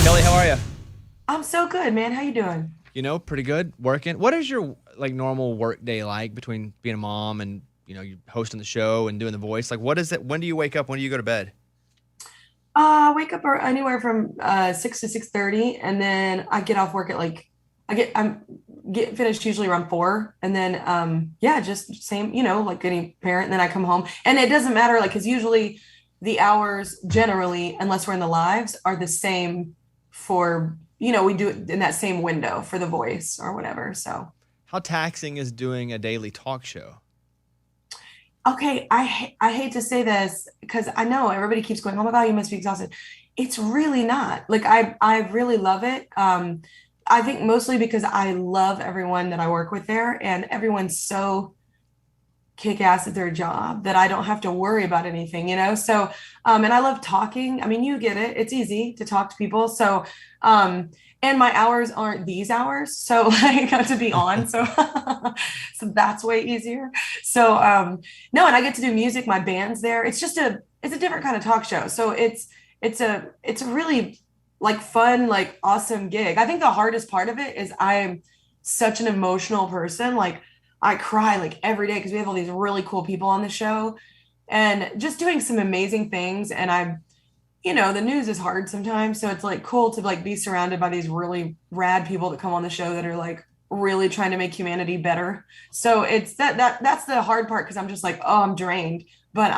Kelly, how are you? I'm so good, man. How you doing? Pretty good. Working. What is your normal work day like between being a mom and you hosting the show and doing the voice? Like, what is it? When do you wake up? When do you go to bed? I wake up anywhere from 6 to 6:30, and then I get off work at like I'm get finished usually around 4, and then yeah, just same, like any parent. And then I come home, and it doesn't matter, like, because usually the hours generally, unless we're in the lives, are the same for we do it in that same window for the voice or whatever. So How taxing is doing a daily talk show? okay, I hate to say this because I know everybody keeps going, "Oh my God, you must be exhausted." It's really not. Like I really love it. I think mostly because I love everyone that I work with there, and everyone's so kick ass at their job that I don't have to worry about anything. So, and I love talking. I mean, you get it. It's easy to talk to people. So, and my hours aren't these hours. So I got to be on. So, so that's way easier. So, no, and I get to do music. My band's there. It's a different kind of talk show. So it's a really like fun, like awesome gig. I think the hardest part of it is I'm such an emotional person. Like, I cry like every day because we have all these really cool people on the show and just doing some amazing things. And the news is hard sometimes. So it's like cool to like be surrounded by these really rad people that come on the show that are like really trying to make humanity better. So it's that's the hard part because I'm just like, oh, I'm drained. But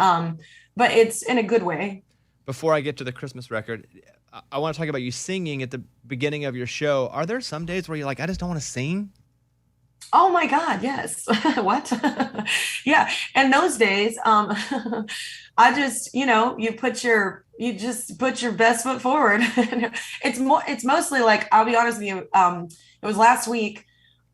it's in a good way. Before I get to the Christmas record, I want to talk about you singing at the beginning of your show. Are there some days where you're like, I just don't want to sing? Oh my God, yes. What? Yeah. And those days, I just, you just put your best foot forward. It's mostly like, I'll be honest with you. It was last week.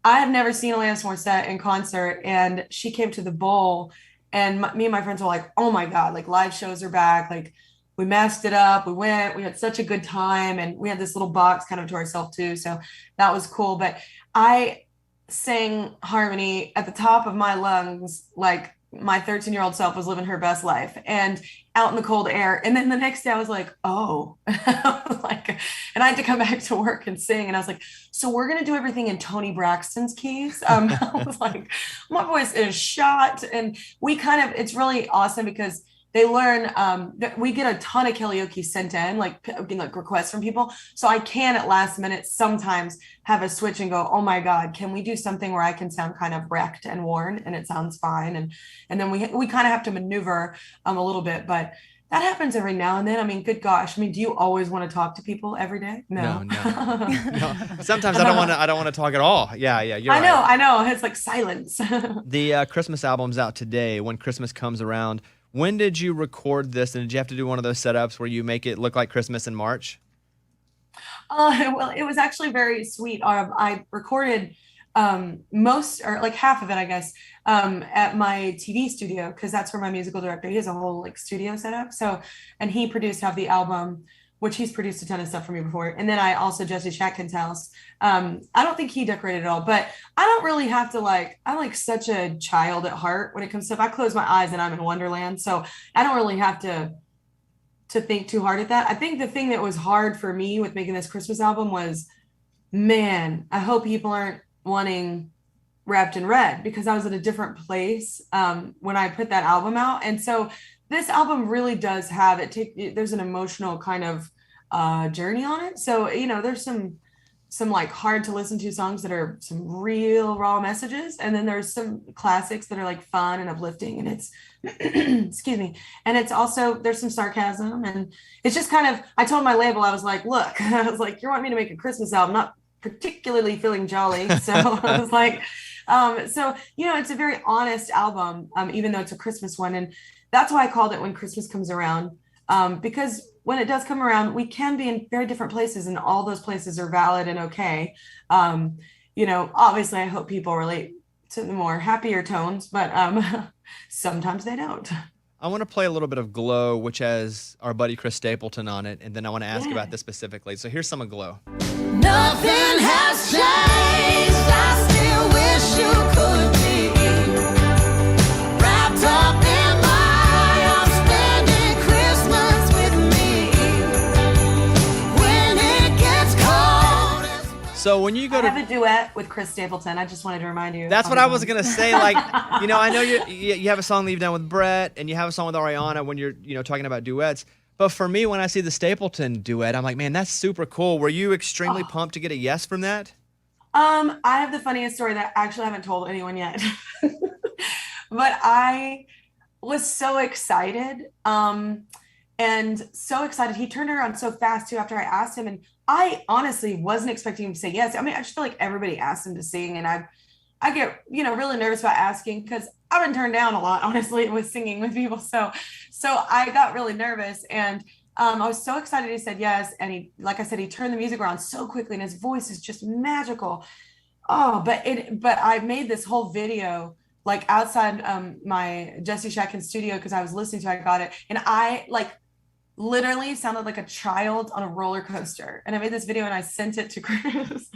I have never seen Alanis Morissette in concert, and she came to the Bowl, and me and my friends were like, oh my God, like live shows are back. Like we messed it up. We had such a good time, and we had this little box kind of to ourselves too. So that was cool. But I sang harmony at the top of my lungs like my 13-year-old self was living her best life and out in the cold air. And then the next day I was like, oh, like, and I had to come back to work and sing. And I was like, so we're going to do everything in Tony Braxton's keys. I was like, my voice is shot. And it's really awesome because they learn that we get a ton of karaoke sent in, like requests from people. So I can at last minute sometimes have a switch and go, oh my God, can we do something where I can sound kind of wrecked and worn and it sounds fine? And then we kind of have to maneuver a little bit, but that happens every now and then. I mean, good gosh. I mean, do you always want to talk to people every day? No. No. Sometimes I don't want to talk at all. Yeah, you're right. I know. It's like silence. The Christmas album's out today. When Christmas comes around, when did you record this, and did you have to do one of those setups where you make it look like Christmas in March? Well, it was actually very sweet. I recorded most or like half of it, I guess, at my TV studio because that's where my musical director, he has a whole like studio set up. So, and he produced half the album, which he's produced a ton of stuff for me before. And then I also Jesse Shatkin's house. I don't think he decorated it all, but I don't really have to I'm like such a child at heart when it comes to, if I close my eyes and I'm in Wonderland. So I don't really have to think too hard at that. I think the thing that was hard for me with making this Christmas album was, man, I hope people aren't wanting Wrapped in Red because I was at a different place when I put that album out. And so this album really does have there's an emotional kind of journey on it. So, there's some like hard to listen to songs that are some real raw messages. And then there's some classics that are like fun and uplifting, and it's, excuse me. And it's also, there's some sarcasm, and it's just kind of, I told my label, I was like, look, I was like, you want me to make a Christmas album, not particularly feeling jolly. So I was like, it's a very honest album, even though it's a Christmas one. And that's why I called it When Christmas Comes Around, because when it does come around, we can be in very different places, and all those places are valid and okay. Obviously I hope people relate to the more happier tones, but sometimes they don't. I want to play a little bit of Glow, which has our buddy Chris Stapleton on it, and then I want to ask about this specifically. So here's some of Glow. Nothing has changed. I still wish you could be wrapped up in my arms, spending Christmas with me. When it gets So when you go I to, have a duet with Chris Stapleton. I just wanted to remind you. that's on what the I was phone. gonna say. Like, I know you have a song that you've done with Brett, and you have a song with Ariana when you're talking about duets. But for me, when I see the Stapleton duet, I'm like, man, that's super cool. Were you extremely Oh. pumped to get a yes from that? I have the funniest story that actually I haven't told anyone yet. But I was so excited. And so excited. He turned around so fast too after I asked him. And I honestly wasn't expecting him to say yes. I mean, I just feel like everybody asked him to sing, and I get, really nervous about asking because I've been turned down a lot, honestly, with singing with people. So I got really nervous, and I was so excited he said yes. And he, like I said, he turned the music around so quickly, and his voice is just magical. Oh, but I made this whole video like outside my Jesse Shakin studio because I was listening to it, I got it, and I like literally sounded like a child on a roller coaster. And I made this video and I sent it to Chris.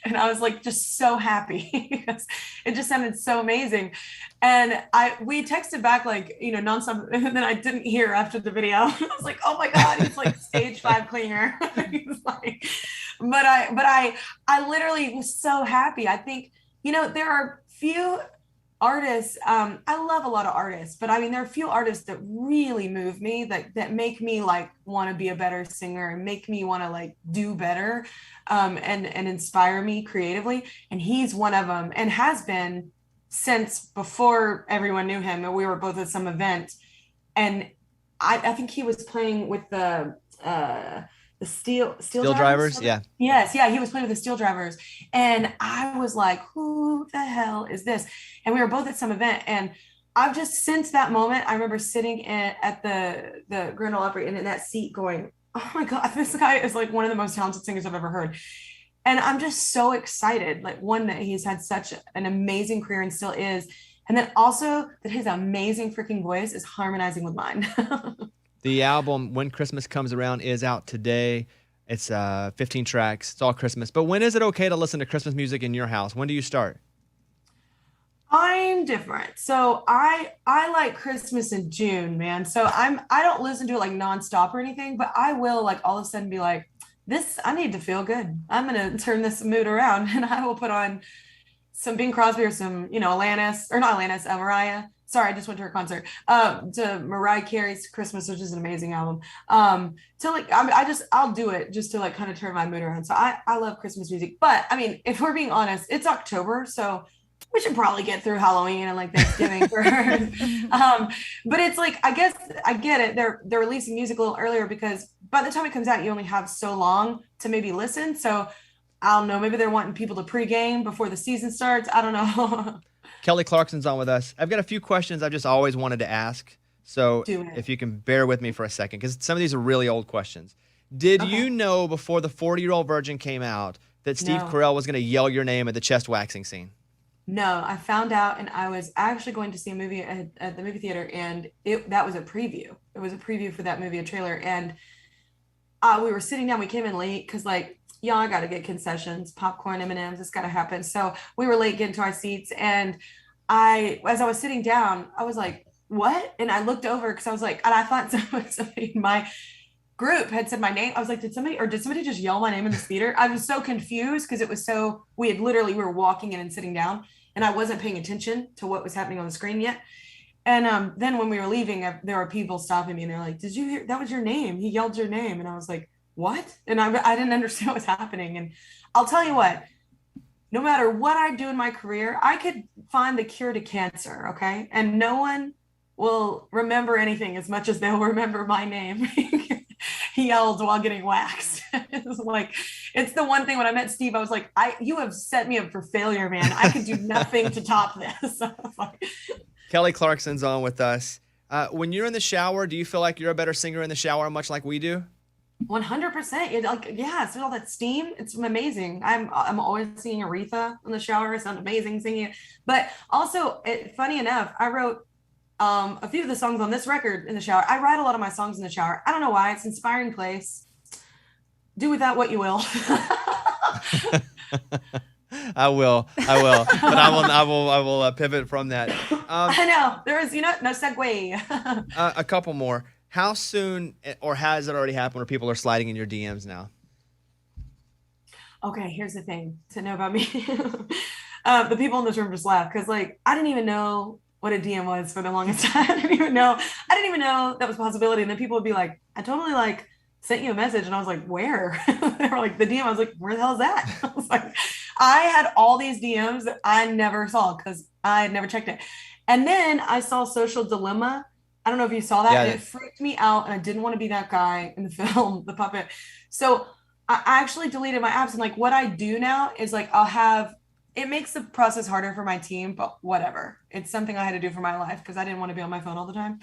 And I was like just so happy because it just sounded so amazing. And we texted back like, nonstop, and then I didn't hear after the video. I was like, oh my God, he's like stage 5 cleaner. He's like, but I literally was so happy. I think, there are few artists. I love a lot of artists, but I mean, there are a few artists that really move me, that make me like want to be a better singer and make me want to like do better, and inspire me creatively. And he's one of them, and has been since before everyone knew him. And we were both at some event, and I think he was playing with the steel Drivers, yeah. Yes, yeah, he was playing with the Steel Drivers, and I was like, "Who the hell is this?" And we were both at some event, and I've just since that moment, I remember sitting at the Grand Ole Opry and in that seat, going, "Oh my God, this guy is like one of the most talented singers I've ever heard." And I'm just so excited, like one, that he's had such an amazing career and still is, and then also that his amazing freaking voice is harmonizing with mine. The album When Christmas Comes Around is out today. It's 15 tracks. It's all Christmas. But when is it okay to listen to Christmas music in your house? When do you start? I'm different. So I like Christmas in June, man. So I don't listen to it like nonstop or anything, but I will like all of a sudden be like, this, I need to feel good. I'm gonna turn this mood around, and I will put on some Bing Crosby or some, Alanis, or not Alanis, Mariah. Sorry, I just went to her concert. To Mariah Carey's Christmas, which is an amazing album. To like, I'll do it just to like kind of turn my mood around. So I love Christmas music, but I mean, if we're being honest, it's October, so we should probably get through Halloween and like Thanksgiving first. But it's like, I guess I get it. They're releasing music a little earlier because by the time it comes out, you only have so long to maybe listen. So I don't know, maybe they're wanting people to pregame before the season starts. I don't know. Kelly Clarkson's on with us. I've got a few questions I've just always wanted to ask. So Do it. if you can bear with me for a second, because some of these are really old questions. Did Okay. you know before the 40-Year-Old Virgin came out that Steve No. Carell was going to yell your name at the chest waxing scene? No, I found out, and I was actually going to see a movie at the movie theater, and that was a preview. It was a preview for that movie, a trailer, and we were sitting down. We came in late because, like, I got to get concessions, popcorn, M&Ms. It's got to happen. So we were late getting to our seats, and as I was sitting down, I was like, "What?" And I looked over because I was like, and I thought somebody in my group had said my name. I was like, did somebody just yell my name in this theater? I was so confused because we were walking in and sitting down, and I wasn't paying attention to what was happening on the screen yet. And then when we were leaving, there were people stopping me, and they're like, "Did you hear? That was your name. He yelled your name." And I was like, "What?" And I didn't understand what was happening. And I'll tell you what, no matter what I do in my career, I could find the cure to cancer, okay? And no one will remember anything as much as they'll remember my name. He yelled while getting waxed. It's the one thing when I met Steve, I was like, you have set me up for failure, man. I could do nothing to top this. I was like, Kelly Clarkson's on with us. When you're in the shower, do you feel like you're a better singer in the shower, much like we do? 100%. So all that steam, it's amazing. I'm always singing Aretha in the shower. It sounds amazing singing it. But also, funny enough, I wrote a few of the songs on this record in the shower. I write a lot of my songs in the shower. I don't know why. It's an inspiring place. Do with that what you will. I will. But I will pivot from that. I know. There is, no segue. A couple more. How soon, or has it already happened, where people are sliding in your DMs now? Okay, here's the thing to know about me. The people in this room just laugh because, like, I didn't even know what a DM was for the longest time. I didn't even know that was a possibility. And then people would be like, I totally like sent you a message, and I was like, where? They were like, the DM. I was like, where the hell is that? I was like, I had all these DMs that I never saw because I had never checked it. And then I saw Social Dilemma. I don't know if you saw that, Yeah. and it freaked me out, and I didn't want to be that guy in the film, the puppet. So I actually deleted my apps, and like what I do now is like I'll have it makes the process harder for my team, but whatever. It's something I had to do for my life because I didn't want to be on my phone all the time.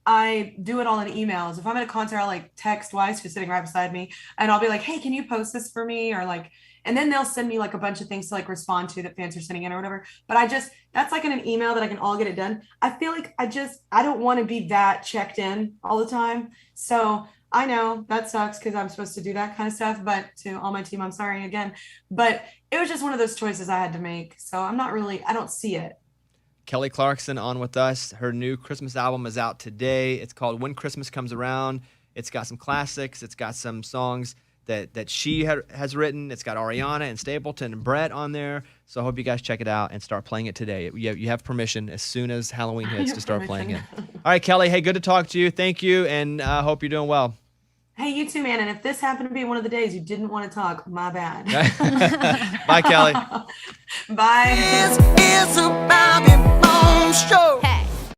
I do it all in emails. If I'm at a concert, I'll like text Wise, who's sitting right beside me, and I'll be like, hey, can you post this for me? Or like, and then they'll send me like a bunch of things to like respond to that fans are sending in or whatever. But that's like in an email that I can all get it done. I feel like I don't want to be that checked in all the time. So I know that sucks because I'm supposed to do that kind of stuff. But to all my team, I'm sorry again. But it was just one of those choices I had to make. So I don't see it. Kelly Clarkson on with us. Her new Christmas album is out today. It's called When Christmas Comes Around. It's got some classics. It's got some songs that she has written. It's got Ariana and Stapleton and Brett on there. So I hope you guys check it out and start playing it today. You have permission as soon as Halloween hits to start playing it. All right, Kelly. Hey, good to talk to you. Thank you, and I hope you're doing well. Hey, you too, man. And if this happened to be one of the days you didn't want to talk, my bad. Bye, Kelly. Bye. This is a Bobby Bones show.